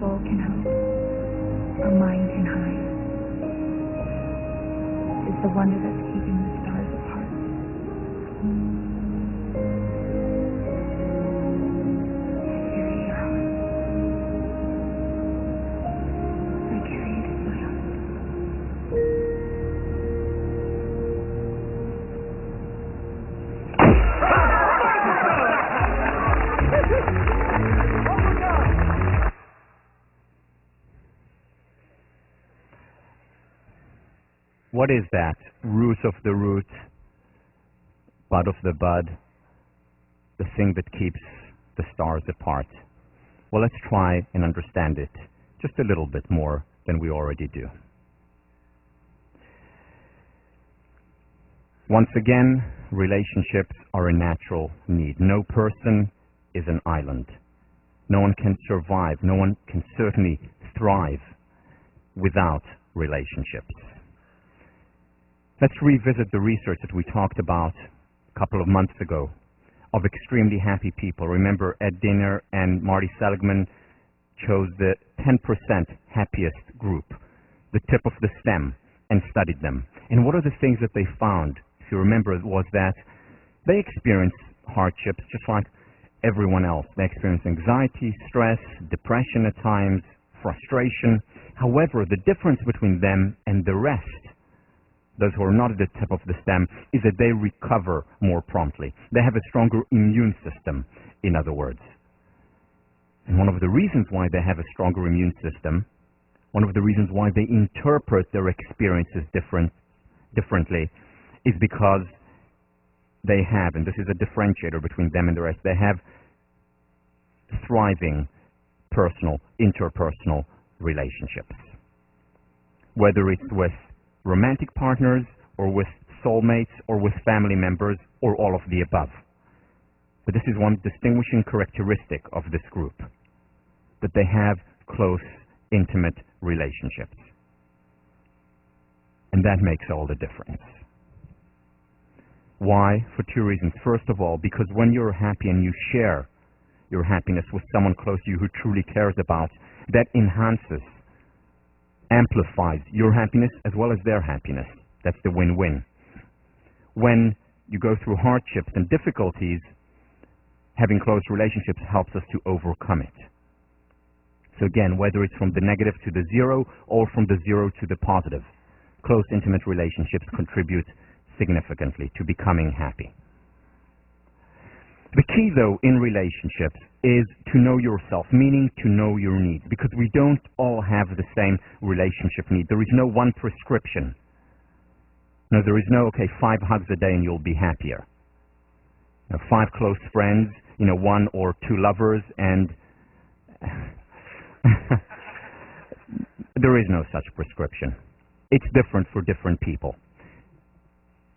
soul can hope, our mind can hide, is the wonder that's keeping the stars apart. I carry your heart. I carry it in my heart. What is that? Root of the root, bud of the bud, the thing that keeps the stars apart. Well, let's try and understand it just a little bit more than we already do. Once again, relationships are a natural need. No person is an island. No one can survive, no one can certainly thrive without relationships. Let's revisit the research that we talked about a couple of months ago of extremely happy people. Remember, Ed Dinner and Marty Seligman chose the 10% happiest group, the tip of the stem, and studied them. And what are the things that they found, if you remember, was that they experienced hardships just like everyone else. They experienced anxiety, stress, depression at times, frustration. However, the difference between them and the rest, those who are not at the tip of the stem, is that they recover more promptly. They have a stronger immune system, in other words. And one of the reasons why they have a stronger immune system, one of the reasons why they interpret their experiences differently, is because they have, and this is a differentiator between them and the rest, they have thriving personal, interpersonal relationships. Whether it's with romantic partners, or with soulmates, or with family members, or all of the above. But this is one distinguishing characteristic of this group, that they have close, intimate relationships. And that makes all the difference. Why? For two reasons. First of all, because when you're happy and you share your happiness with someone close to you who truly cares about, that enhances, amplifies your happiness as well as their happiness. That's the win-win. When you go through hardships and difficulties, having close relationships helps us to overcome it. So again, whether it's from the negative to the zero or from the zero to the positive, close, intimate relationships contribute significantly to becoming happy. The key, though, in relationships is to know yourself, meaning to know your needs, because we don't all have the same relationship need. There is no one prescription. No, there is no, 5 hugs a day and you'll be happier. 5 close friends, 1 or 2 lovers, and there is no such prescription. It's different for different people.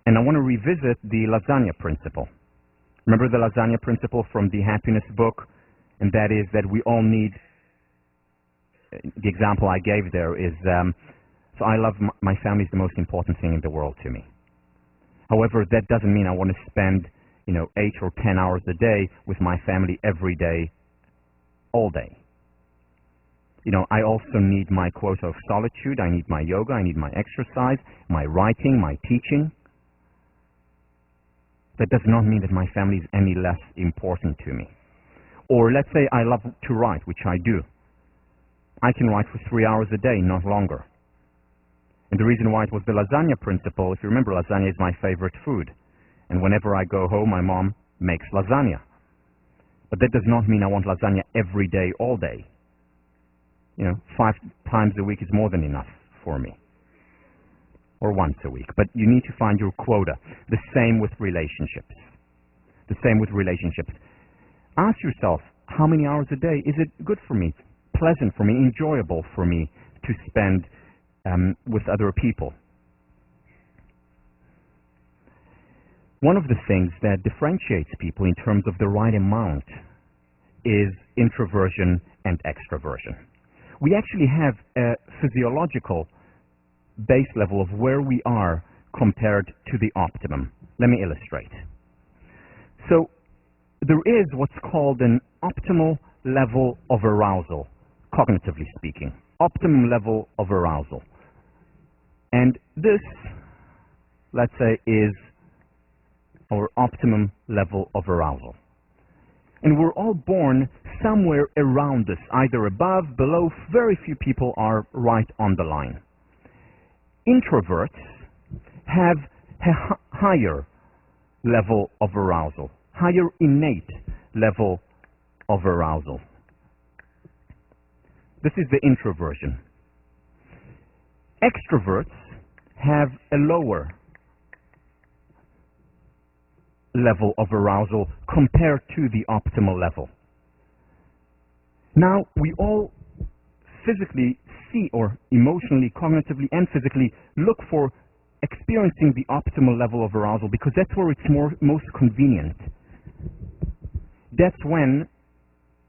And I want to revisit the lasagna principle. Remember the lasagna principle from the happiness book? And that is that we all need, the example I gave there is, so I love my family is the most important thing in the world to me. However, that doesn't mean I want to spend, 8 or 10 hours a day with my family every day, all day. I also need my quota of solitude. I need my yoga. I need my exercise, my writing, my teaching. That does not mean that my family is any less important to me. Or let's say I love to write, which I do. I can write for 3 hours a day, not longer. And the reason why it was the lasagna principle, if you remember, lasagna is my favorite food. And whenever I go home, my mom makes lasagna. But that does not mean I want lasagna every day, all day. 5 times a week is more than enough for me. Or once a week. But you need to find your quota. The same with relationships. The same with relationships. Ask yourself, how many hours a day is it good for me, pleasant for me, enjoyable for me to spend with other people? One of the things that differentiates people in terms of the right amount is introversion and extroversion. We actually have a physiological base level of where we are compared to the optimum. Let me illustrate. So there is what's called an optimal level of arousal cognitively speaking. Optimum level of arousal. And this, let's say, is our optimum level of arousal. And we're all born somewhere around this, either above, below. Very few people are right on the line. Introverts have a higher level of arousal, higher innate level of arousal. This is the introversion. Extroverts have a lower level of arousal compared to the optimal level. Now, we all physically see, or emotionally, cognitively, and physically look for experiencing the optimal level of arousal because that's where it's most convenient. That's when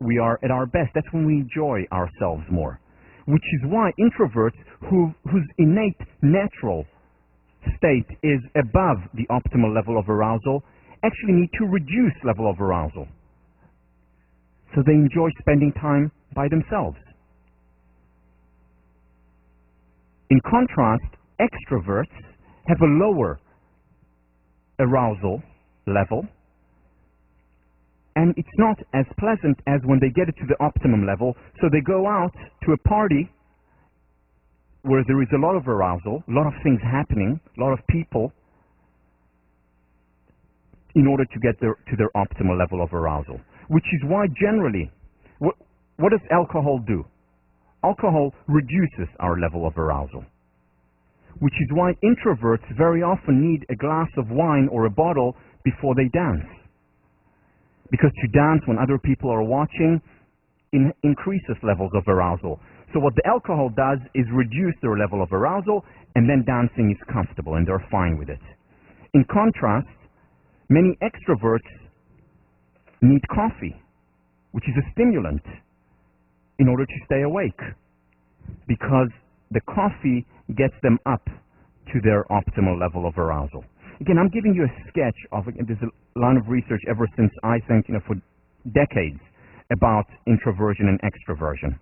we are at our best. That's when we enjoy ourselves more. Which is why introverts whose innate natural state is above the optimal level of arousal actually need to reduce level of arousal. So they enjoy spending time by themselves. In contrast, extroverts have a lower arousal level, and it's not as pleasant as when they get it to the optimum level, so they go out to a party where there is a lot of arousal, a lot of things happening, a lot of people, in order to get to their optimal level of arousal. Which is why generally, what does alcohol do? Alcohol reduces our level of arousal. Which is why introverts very often need a glass of wine or a bottle before they dance. Because to dance when other people are watching increases levels of arousal. So what the alcohol does is reduce their level of arousal, and then dancing is comfortable and they're fine with it. In contrast, many extroverts need coffee, which is a stimulant, in order to stay awake, because the coffee gets them up to their optimal level of arousal. Again, I'm giving you a sketch of it. There's a line of research ever since, I think, for decades about introversion and extroversion.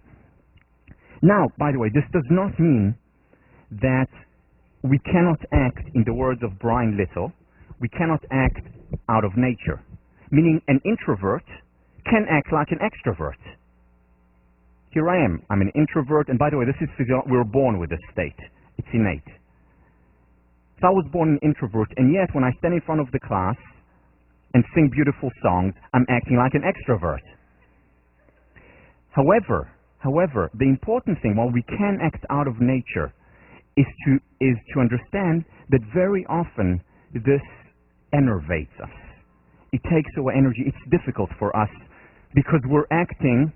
Now, by the way, this does not mean that we cannot act, in the words of Brian Little, we cannot act out of nature. Meaning an introvert can act like an extrovert. Here I am. I'm an introvert, and by the way, this is we're born with this state. It's innate. So I was born an introvert, and yet when I stand in front of the class and sing beautiful songs, I'm acting like an extrovert. However, the important thing, while we can act out of nature, is to understand that very often this enervates us. It takes away energy. It's difficult for us because we're acting.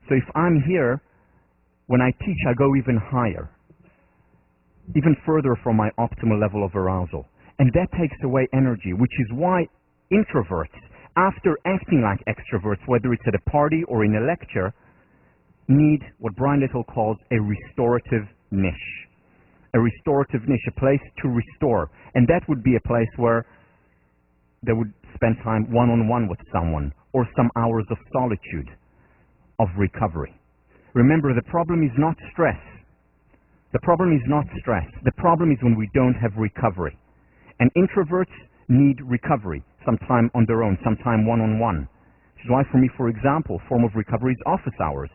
So if I'm here, when I teach, I go even higher, even further from my optimal level of arousal. And that takes away energy, which is why introverts, after acting like extroverts, whether it's at a party or in a lecture, need what Brian Little calls a restorative niche. A restorative niche, a place to restore. And that would be a place where they would spend time one-on-one with someone, or some hours of solitude, of recovery. Remember, the problem is not stress. The problem is not stress. The problem is when we don't have recovery. And introverts need recovery, sometime on their own, sometime one-on-one. Which is why for me, for example, form of recovery is office hours.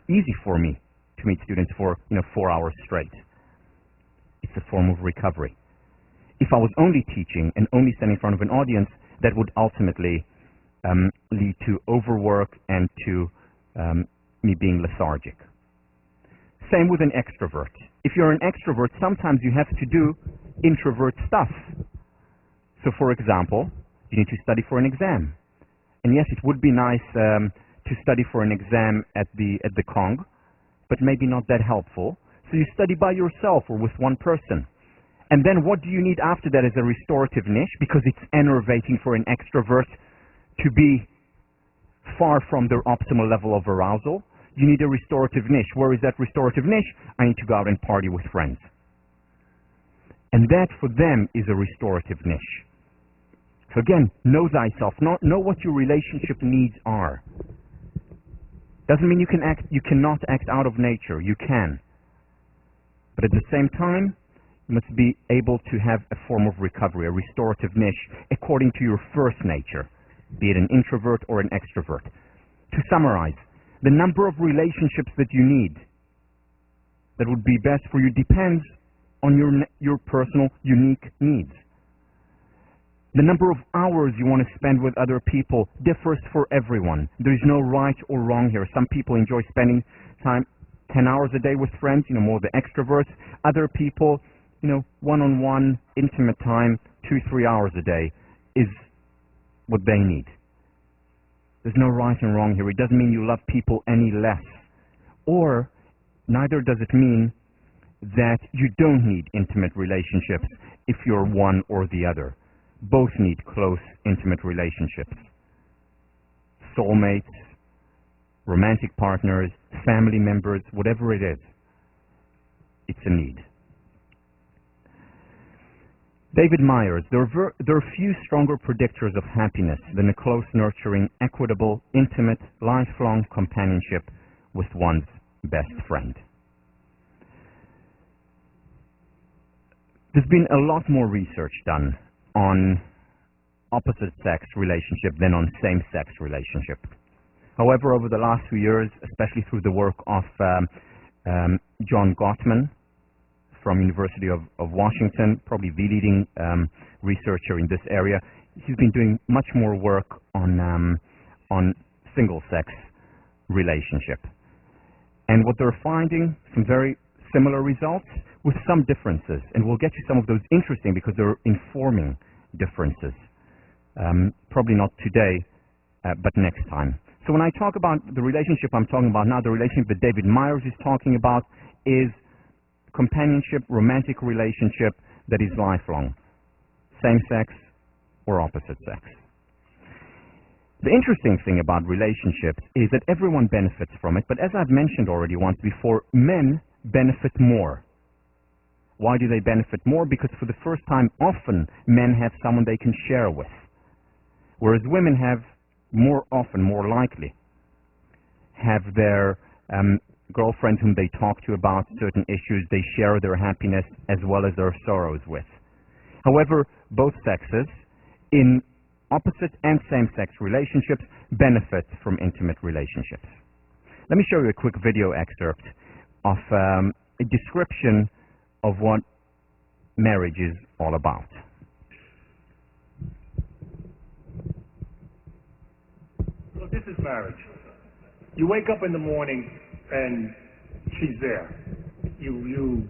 Easy for me to meet students for 4 hours straight. It's a form of recovery. If I was only teaching and only standing in front of an audience, that would ultimately lead to overwork and to me being lethargic. Same with an extrovert. If you're an extrovert, sometimes you have to do introvert stuff. So for example, you need to study for an exam. And yes, it would be nice to study for an exam at the Kong, but maybe not that helpful. So you study by yourself or with one person. And then what do you need after that as a restorative niche? Because it's enervating for an extrovert to be far from their optimal level of arousal. You need a restorative niche. Where is that restorative niche? I need to go out and party with friends. And that for them is a restorative niche. So again, know thyself. Know what your relationship needs are. Doesn't mean you cannot act out of nature. You can. But at the same time, you must be able to have a form of recovery, a restorative niche, according to your first nature, be it an introvert or an extrovert. To summarize, the number of relationships that you need that would be best for you depends on your personal, unique needs. The number of hours you want to spend with other people differs for everyone. There is no right or wrong here. Some people enjoy spending time 10 hours a day with friends, more the extroverts. Other people, one-on-one, intimate time, 2-3 hours a day is what they need. There's no right and wrong here. It doesn't mean you love people any less. Or neither does it mean that you don't need intimate relationships if you're one or the other. Both need close, intimate relationships. Soulmates, romantic partners, family members, whatever it is, it's a need. David Myers, there are few stronger predictors of happiness than a close, nurturing, equitable, intimate, lifelong companionship with one's best friend. There's been a lot more research done on opposite-sex relationship than on same-sex relationship. However, over the last few years, especially through the work of John Gottman from University of Washington, probably the leading researcher in this area, he's been doing much more work on single-sex relationship. And what they're finding, some very similar results with some differences. And we'll get to some of those interesting because they're informing differences. Probably not today, but next time. So when I talk about the relationship I'm talking about now, the relationship that David Myers is talking about is companionship, romantic relationship that is lifelong, same sex or opposite sex. The interesting thing about relationships is that everyone benefits from it, but as I've mentioned already once before, men benefit more. Why do they benefit more? Because for the first time, often men have someone they can share with, whereas women have more often, more likely, have their girlfriends whom they talk to about certain issues, they share their happiness as well as their sorrows with. However, both sexes, in opposite and same-sex relationships, benefit from intimate relationships. Let me show you a quick video excerpt of a description of what marriage is all about. So this is marriage. You wake up in the morning and she's there. You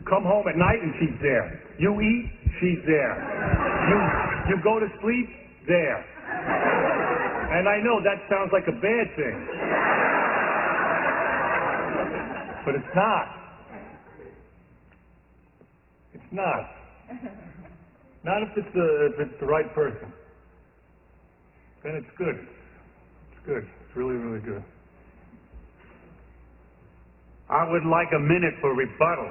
come home at night and she's there. You eat, she's there. You go to sleep, there. And I know that sounds like a bad thing. But it's not. It's not. Not if it's the right person. Then it's good. It's good. It's really, really good. I would like a minute for rebuttal.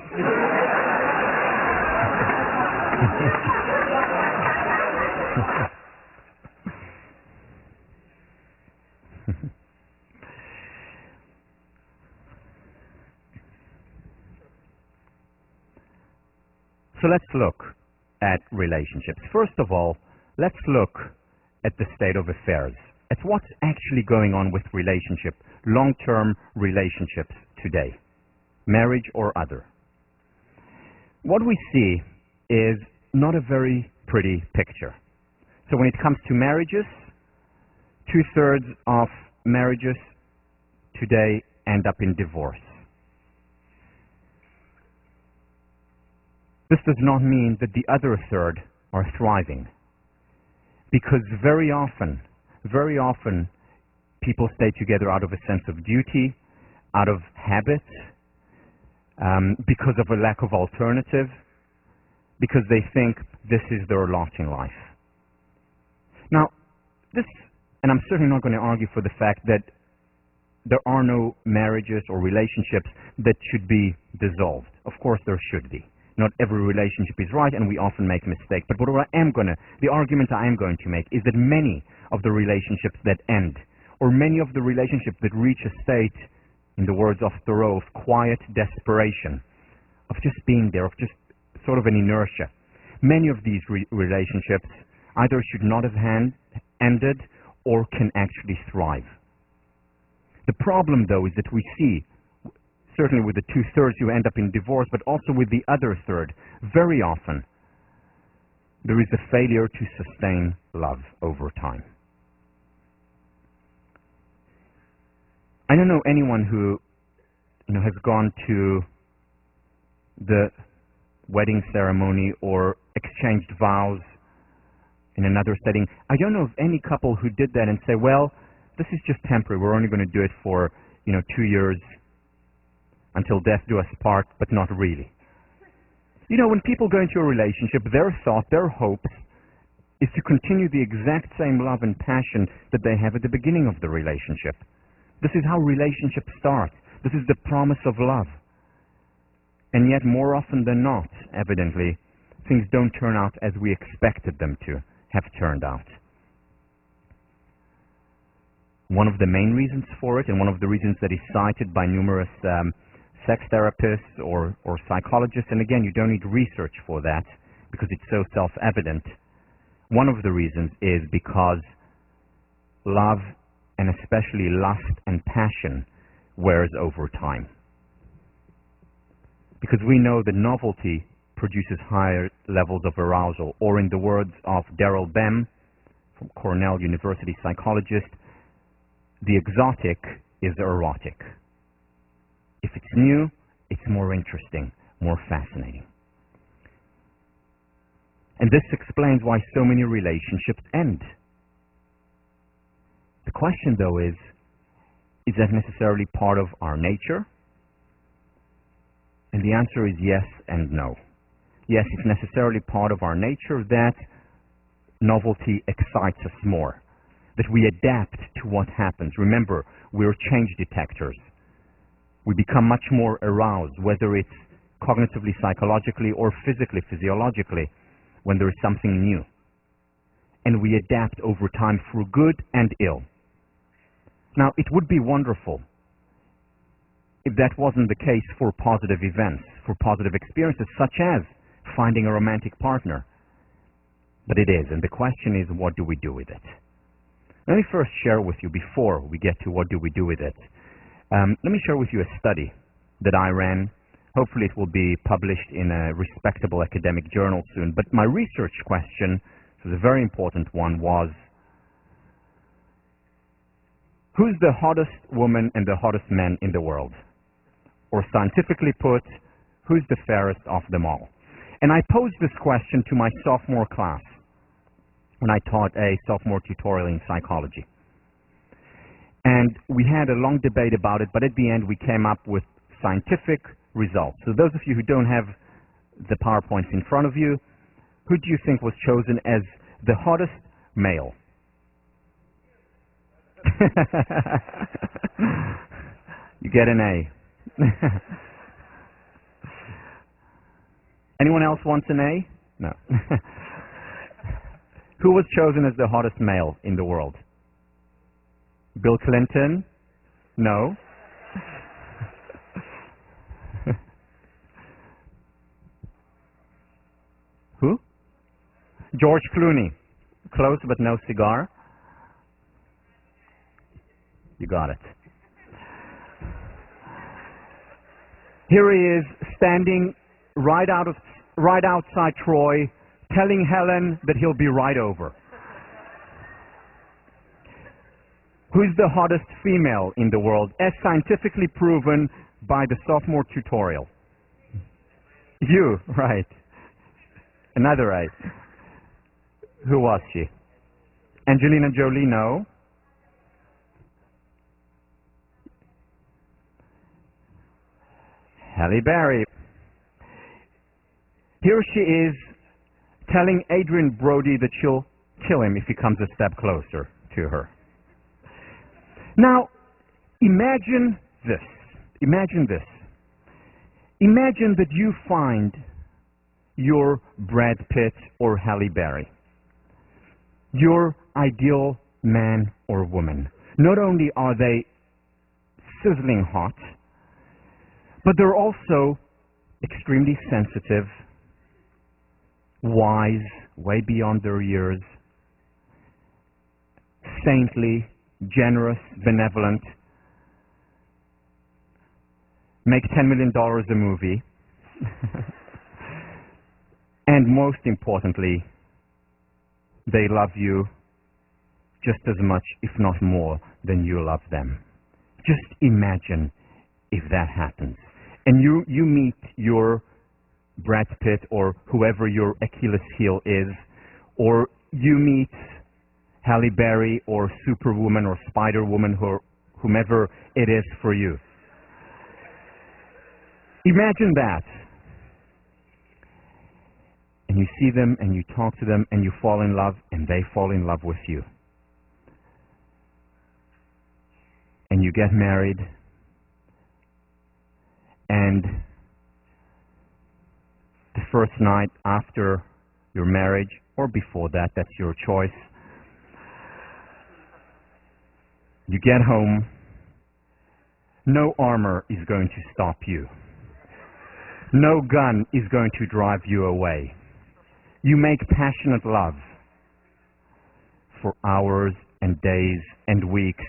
So let's look at relationships. First of all, let's look at the state of affairs, at what's actually going on with relationship, long-term relationships today, marriage or other. What we see is not a very pretty picture. So when it comes to marriages, 2/3 of marriages today end up in divorce. This does not mean that the other third are thriving, because very often, people stay together out of a sense of duty, out of habit, because of a lack of alternative, because they think this is their lot in life. Now, and I'm certainly not going to argue for the fact that there are no marriages or relationships that should be dissolved. Of course there should be. Not every relationship is right, and we often make mistakes. But the argument I am going to make is that many of the relationships that end or many of the relationships that reach a state, in the words of Thoreau, of quiet desperation, of just being there, of just sort of an inertia. Many of these relationships either should not have ended or can actually thrive. The problem, though, is that we see, certainly with the two-thirds who end up in divorce, but also with the other third, very often there is a failure to sustain love over time. I don't know anyone who has gone to the wedding ceremony or exchanged vows in another setting. I don't know of any couple who did that and say, well, this is just temporary. We're only going to do it for 2 years until death do us part, but not really. When people go into a relationship, their thought, their hope is to continue the exact same love and passion that they have at the beginning of the relationship. This is how relationships start. This is the promise of love. And yet, more often than not, evidently, things don't turn out as we expected them to have turned out. One of the main reasons for it, and one of the reasons that is cited by numerous sex therapists or psychologists, and again, you don't need research for that because it's so self-evident. One of the reasons is because love, and especially lust and passion, wears over time. Because we know that novelty produces higher levels of arousal, or in the words of Daryl Bem, from Cornell University psychologist, the exotic is erotic. If it's new, it's more interesting, more fascinating. And this explains why so many relationships end. The question, though, is that necessarily part of our nature? And the answer is yes and no. Yes, it's necessarily part of our nature that novelty excites us more, that we adapt to what happens. Remember, we're change detectors. We become much more aroused, whether it's cognitively, psychologically, or physically, physiologically, when there is something new. And we adapt over time for good and ill. Now, it would be wonderful if that wasn't the case for positive events, for positive experiences, such as finding a romantic partner. But it is, and the question is, what do we do with it? Let me first share with you, before we get to what do we do with it, let me share with you a study that I ran. Hopefully it will be published in a respectable academic journal soon. But my research question, which was a very important one, was, who's the hottest woman and the hottest man in the world? Or scientifically put, who's the fairest of them all? And I posed this question to my sophomore class when I taught a sophomore tutorial in psychology. And we had a long debate about it, but at the end we came up with scientific results. So those of you who don't have the PowerPoints in front of you, who do you think was chosen as the hottest male? You get an A. Anyone else wants an A? No. Who was chosen as the hottest male in the world? Bill Clinton? No. Who? George Clooney. Close, but no cigar. You got it. Here he is, standing right outside Troy, telling Helen that he'll be right over. Who's the hottest female in the world, as scientifically proven by the sophomore tutorial? You, right. Another A. Who was she? Angelina Jolie, no. Halle Berry. Here she is telling Adrian Brody that she'll kill him if he comes a step closer to her. Now, imagine this. Imagine this. Imagine that you find your Brad Pitt or Halle Berry, your ideal man or woman, Not only are they sizzling hot, but they're also extremely sensitive, wise, way beyond their years, saintly, generous, benevolent, make $10 million a movie, and most importantly, they love you just as much, if not more, than you love them. Just imagine if that happens. And you meet your Brad Pitt or whoever your Achilles heel is, or you meet Halle Berry or Superwoman or Spider-Woman or whomever it is for you. Imagine that. And you see them and you talk to them and you fall in love and they fall in love with you. And you get married, and the first night after your marriage, or before that, that's your choice, you get home, no armor is going to stop you. No gun is going to drive you away. You make passionate love for hours and days and weeks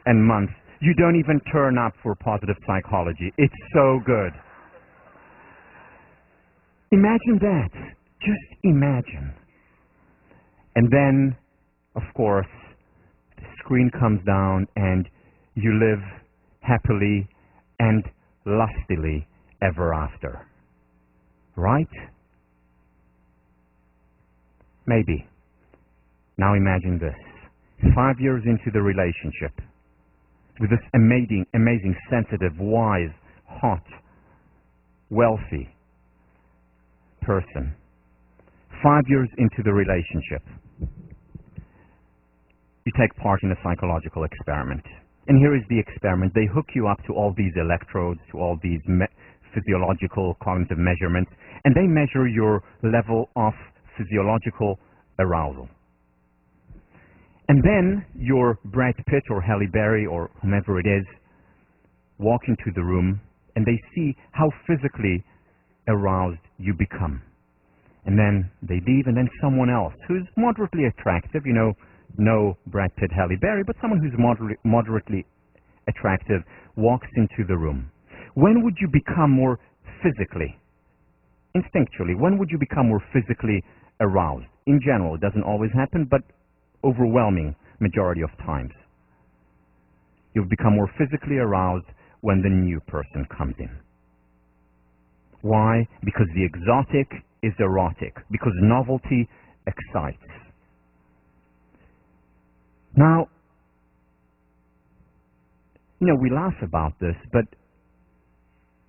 and months. You don't even turn up for positive psychology. It's so good. Imagine that. Just imagine. And then, of course, the screen comes down and you live happily and lustily ever after. Right? Maybe. Now imagine this. 5 years into the relationship, with this amazing, sensitive, wise, hot, wealthy person. 5 years into the relationship, you take part in a psychological experiment. And here is the experiment. They hook you up to all these electrodes, to all these physiological cognitive measurements, and they measure your level of physiological arousal. And then your Brad Pitt or Halle Berry or whomever it is walk into the room and they see how physically aroused you become. And then they leave, and then someone else who's moderately attractive, no Brad Pitt, Halle Berry, but someone who's moderately attractive walks into the room. When would you become more physically, instinctually, when would you become more physically aroused? In general, it doesn't always happen, but overwhelming majority of times. You'll become more physically aroused when the new person comes in. Why? Because the exotic is erotic, because novelty excites. Now, we laugh about this, but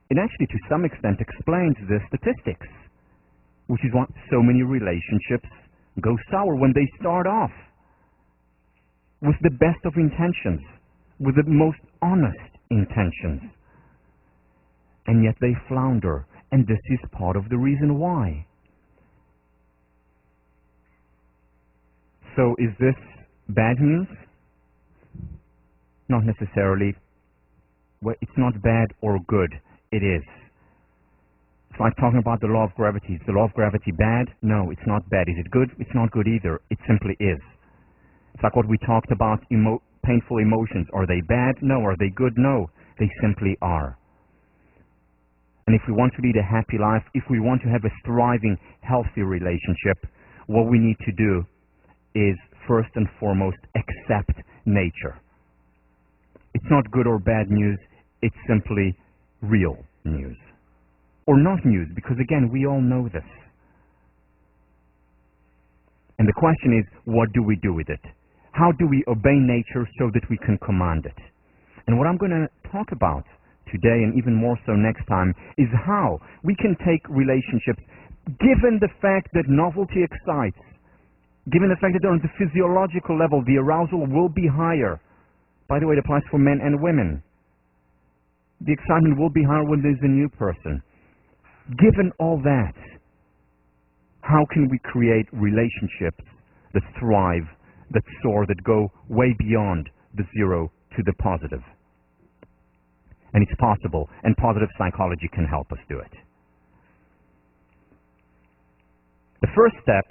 it actually to some extent explains the statistics, which is why so many relationships go sour when they start off with the best of intentions, with the most honest intentions, and yet they flounder, and this is part of the reason why. So is this bad news? Not necessarily. Well, it's not bad or good. It is. It's like talking about the law of gravity. Is the law of gravity bad? No, it's not bad. Is it good? It's not good either. It simply is. It's like what we talked about, painful emotions. Are they bad? No. Are they good? No. They simply are. And if we want to lead a happy life, if we want to have a thriving, healthy relationship, what we need to do is first and foremost accept nature. It's not good or bad news. It's simply real news. Or not news, because again, we all know this. And the question is, what do we do with it? How do we obey nature so that we can command it? And what I'm going to talk about today, and even more so next time, is how we can take relationships, given the fact that novelty excites, given the fact that on the physiological level, the arousal will be higher. By the way, it applies for men and women. The excitement will be higher when there's a new person. Given all that, how can we create relationships that thrive, that soar, that go way beyond the zero to the positive. And it's possible, and positive psychology can help us do it. The first step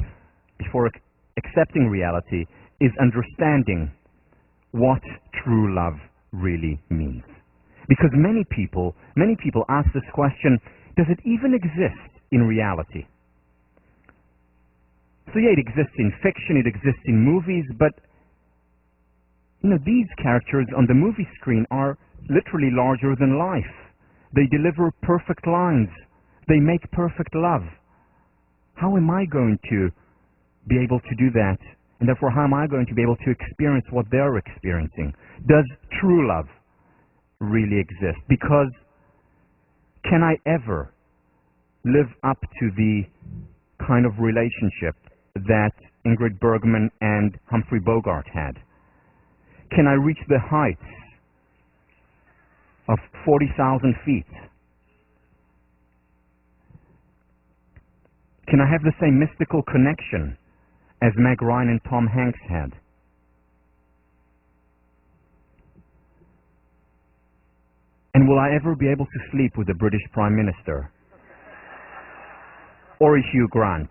before accepting reality is understanding what true love really means. Because many people ask this question, does it even exist in reality? So yeah, it exists in fiction, it exists in movies, but these characters on the movie screen are literally larger than life. They deliver perfect lines. They make perfect love. How am I going to be able to do that? And therefore, how am I going to be able to experience what they're experiencing? Does true love really exist? Because can I ever live up to the kind of relationship that Ingrid Bergman and Humphrey Bogart had? Can I reach the heights of 40,000 feet? Can I have the same mystical connection as Meg Ryan and Tom Hanks had? And will I ever be able to sleep with the British Prime Minister? Or a Hugh Grant?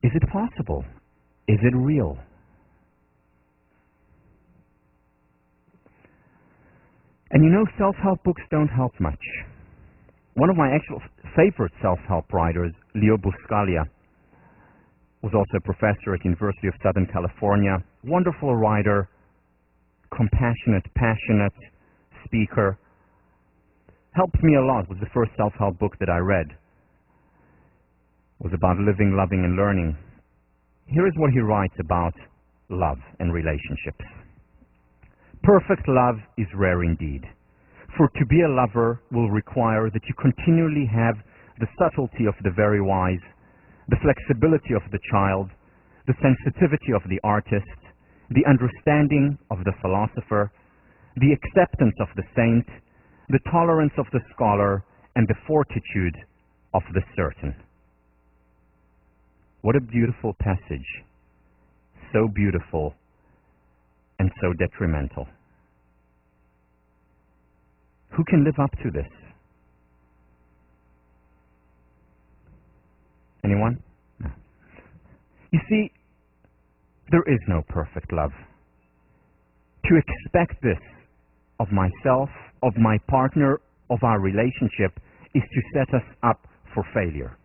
Is it possible? Is it real? And self-help books don't help much. One of my actual favorite self-help writers, Leo Buscaglia, was also a professor at University of Southern California. Wonderful writer, compassionate, passionate speaker. Helped me a lot. It was the first self-help book that I read. It was about living, loving, and learning. Here is what he writes about love and relationships. Perfect love is rare indeed. For to be a lover will require that you continually have the subtlety of the very wise, the flexibility of the child, the sensitivity of the artist, the understanding of the philosopher, the acceptance of the saint, the tolerance of the scholar, and the fortitude of the certain. What a beautiful passage. So beautiful and so detrimental. Who can live up to this? Anyone? No. You see, there is no perfect love. To expect this of myself, of my partner, of our relationship, is to set us up for failure.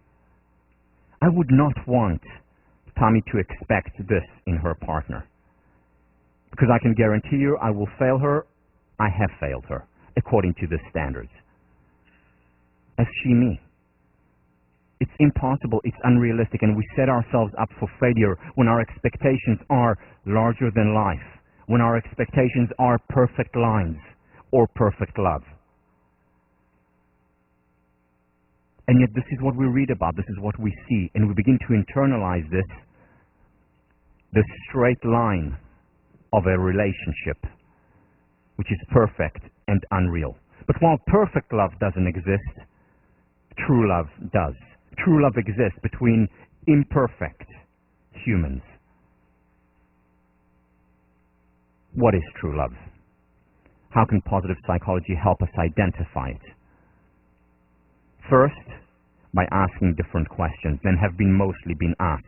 I would not want Tommy to expect this in her partner. Because I can guarantee you I will fail her. I have failed her, according to the standards. As she me. It's impossible, it's unrealistic, and we set ourselves up for failure when our expectations are larger than life, when our expectations are perfect lines or perfect love. And yet this is what we read about, this is what we see, and we begin to internalize this, the straight line of a relationship, which is perfect and unreal. But while perfect love doesn't exist, true love does. True love exists between imperfect humans. What is true love? How can positive psychology help us identify it? First, by asking different questions than have mostly been asked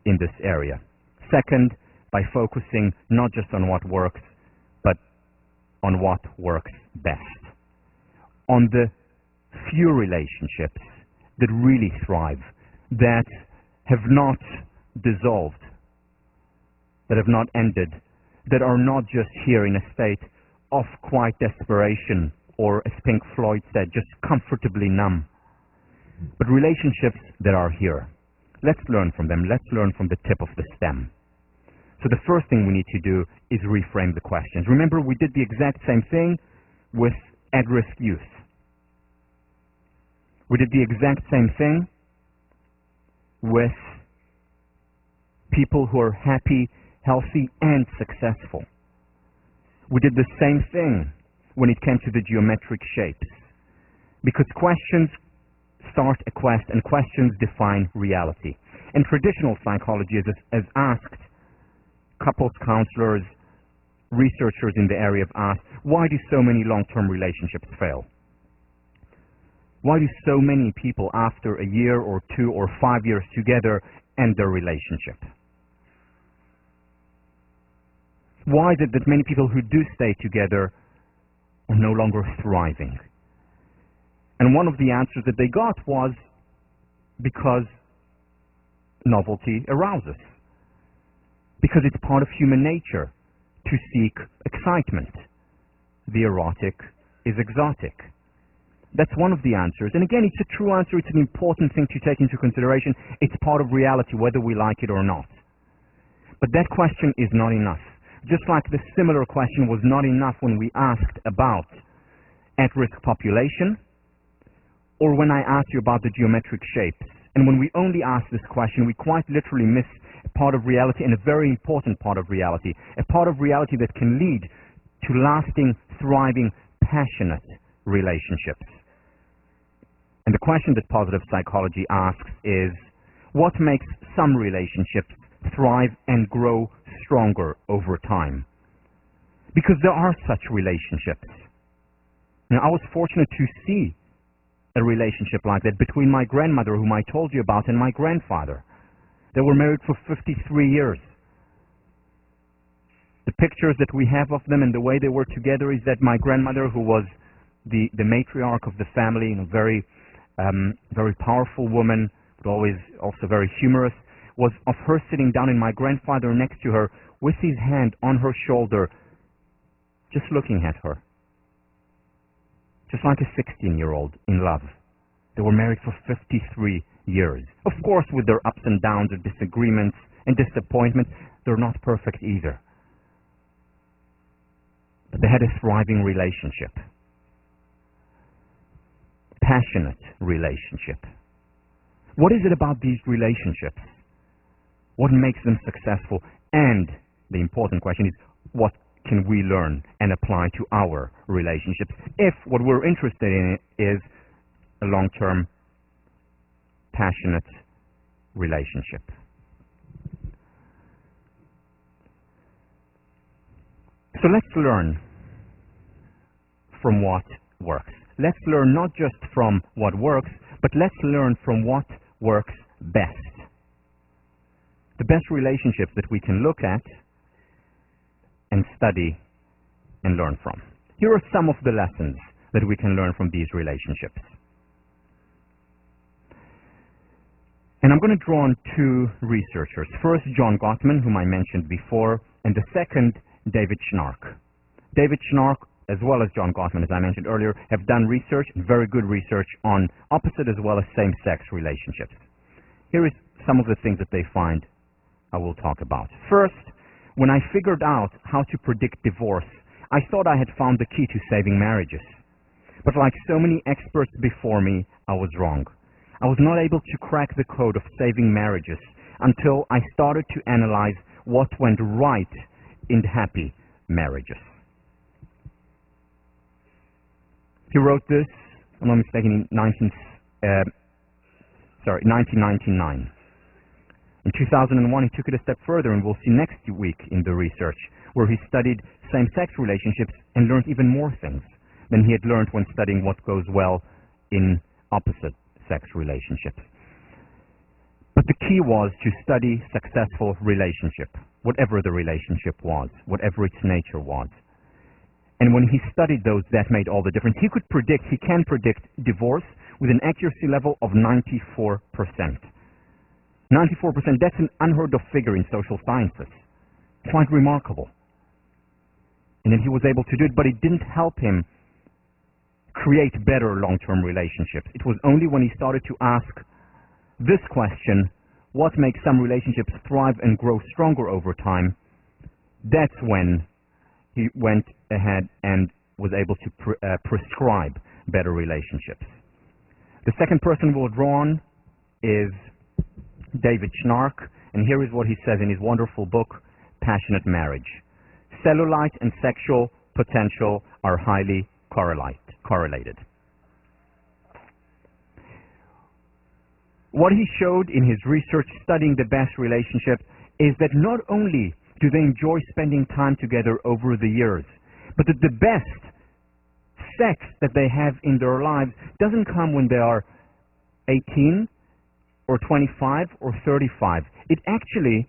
in this area. Second, by focusing not just on what works, but on what works best. On the few relationships that really thrive, that have not dissolved, that have not ended, that are not just here in a state of quiet desperation, or as Pink Floyd said, just comfortably numb, but relationships that are here. Let's learn from them. Let's learn from the tip of the stem. So the first thing we need to do is reframe the questions. Remember, we did the exact same thing with at-risk youth. We did the exact same thing with people who are happy, healthy, and successful. We did the same thing when it came to the geometric shapes. Because questions start a quest, and questions define reality. And traditional psychology has asked couples counselors, researchers in the area have asked, why do so many long-term relationships fail? Why do so many people, after a year or 2 or 5 years together, end their relationship? Why is it that many people who do stay together are no longer thriving? And one of the answers that they got was because novelty arouses. Because it's part of human nature to seek excitement. The erotic is exotic. That's one of the answers. And again, it's a true answer. It's an important thing to take into consideration. It's part of reality, whether we like it or not. But that question is not enough. Just like the similar question was not enough when we asked about at-risk population, or when I asked you about the geometric shapes. And when we only ask this question, we quite literally miss a part of reality, and a very important part of reality. A part of reality that can lead to lasting, thriving, passionate relationships. And the question that positive psychology asks is, what makes some relationships thrive and grow stronger over time? Because there are such relationships. Now, I was fortunate to see a relationship like that between my grandmother, whom I told you about, and my grandfather. They were married for 53 years. The pictures that we have of them and the way they were together is that my grandmother, who was the matriarch of the family, and a very powerful woman, but always also very humorous, was of her sitting down and my grandfather next to her with his hand on her shoulder, just looking at her. Just like a 16-year-old in love. They were married for 53 years. Of course, with their ups and downs and disagreements and disappointments, they're not perfect either. But they had a thriving relationship. Passionate relationship. What is it about these relationships? What makes them successful? And the important question is, what can we learn and apply to our relationships if what we're interested in is a long-term, passionate relationship? So let's learn from what works. Let's learn not just from what works, but let's learn from what works best. The best relationships that we can look at and study and learn from. Here are some of the lessons that we can learn from these relationships. And I'm going to draw on 2 researchers. First, John Gottman, whom I mentioned before, and the second, David Schnark. David Schnark, as well as John Gottman, as I mentioned earlier, have done research, very good research, on opposite as well as same-sex relationships. Here is some of the things that they find I will talk about. First, when I figured out how to predict divorce, I thought I had found the key to saving marriages. But like so many experts before me, I was wrong. I was not able to crack the code of saving marriages until I started to analyze what went right in happy marriages. He wrote this, if I'm not mistaken, in 1999. In 2001, he took it a step further, and we'll see next week in the research, where he studied same-sex relationships and learned even more things than he had learned when studying what goes well in opposite-sex relationships. But the key was to study successful relationship, whatever the relationship was, whatever its nature was. And when he studied those, that made all the difference. He can predict divorce with an accuracy level of 94%. 94%, that's an unheard of figure in social sciences. Quite remarkable. And then he was able to do it, but it didn't help him create better long-term relationships. It was only when he started to ask this question, what makes some relationships thrive and grow stronger over time, that's when he went ahead and was able to prescribe better relationships. The second person we'll draw on is David Schnark, and here is what he says in his wonderful book, Passionate Marriage. Cellulite and sexual potential are highly correlated. What he showed in his research studying the best relationships is that not only do they enjoy spending time together over the years, but that the best sex that they have in their lives doesn't come when they are 18 or 25 or 35. It actually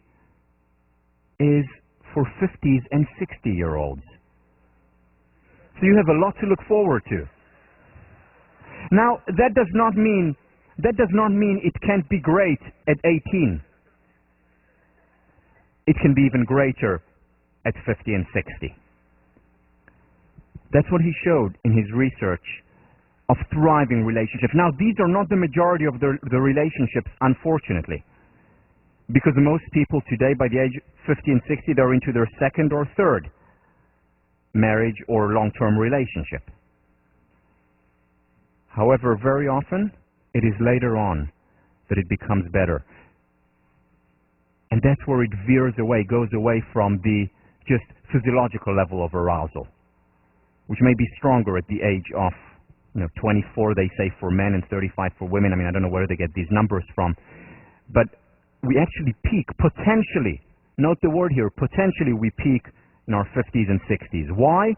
is for 50s and 60-year-olds. So you have a lot to look forward to. Now, that does not mean it can't be great at 18. It can be even greater at 50 and 60. That's what he showed in his research of thriving relationships. Now, these are not the majority of the relationships, unfortunately, because most people today, by the age of 50 and 60, they're into their second or third marriage or long-term relationship. However, very often, it is later on that it becomes better. And that's where it veers away, goes away from the just physiological level of arousal, which may be stronger at the age of 24, they say, for men, and 35 for women. I mean, I don't know where they get these numbers from. But we actually peak, potentially, note the word here, potentially we peak in our 50s and 60s. Why?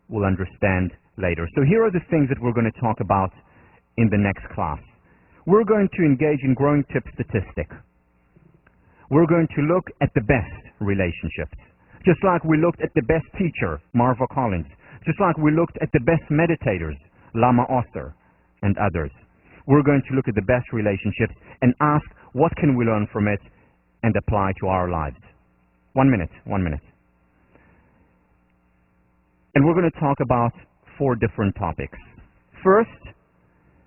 We'll understand later. So here are the things that we're going to talk about in the next class. We're going to engage in growing tip statistic. We're going to look at the best relationships, just like we looked at the best teacher, Marva Collins, just like we looked at the best meditators, Lama Oster, and others. We're going to look at the best relationships and ask what can we learn from it and apply to our lives. 1 minute. And we're going to talk about 4 different topics. First,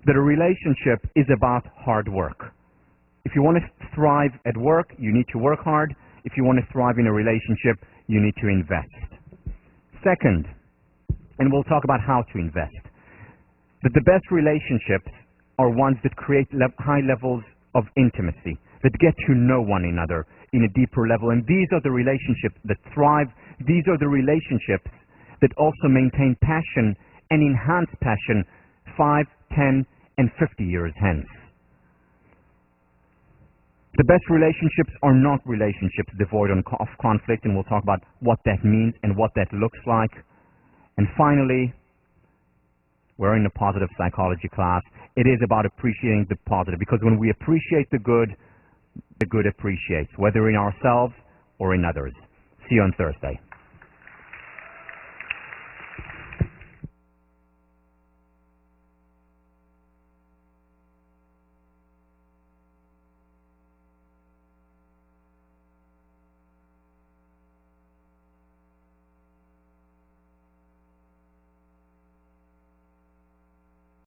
that a relationship is about hard work. If you want to thrive at work, you need to work hard. If you want to thrive in a relationship, you need to invest. Second, and we'll talk about how to invest, that the best relationships are ones that create high levels of intimacy, that get to know one another in a deeper level. And these are the relationships that thrive. These are the relationships that also maintain passion and enhance passion 5, 10, and 50 years hence. The best relationships are not relationships devoid of conflict, and we'll talk about what that means and what that looks like. And finally, we're in a positive psychology class. It is about appreciating the positive, because when we appreciate the good appreciates, whether in ourselves or in others. See you on Thursday.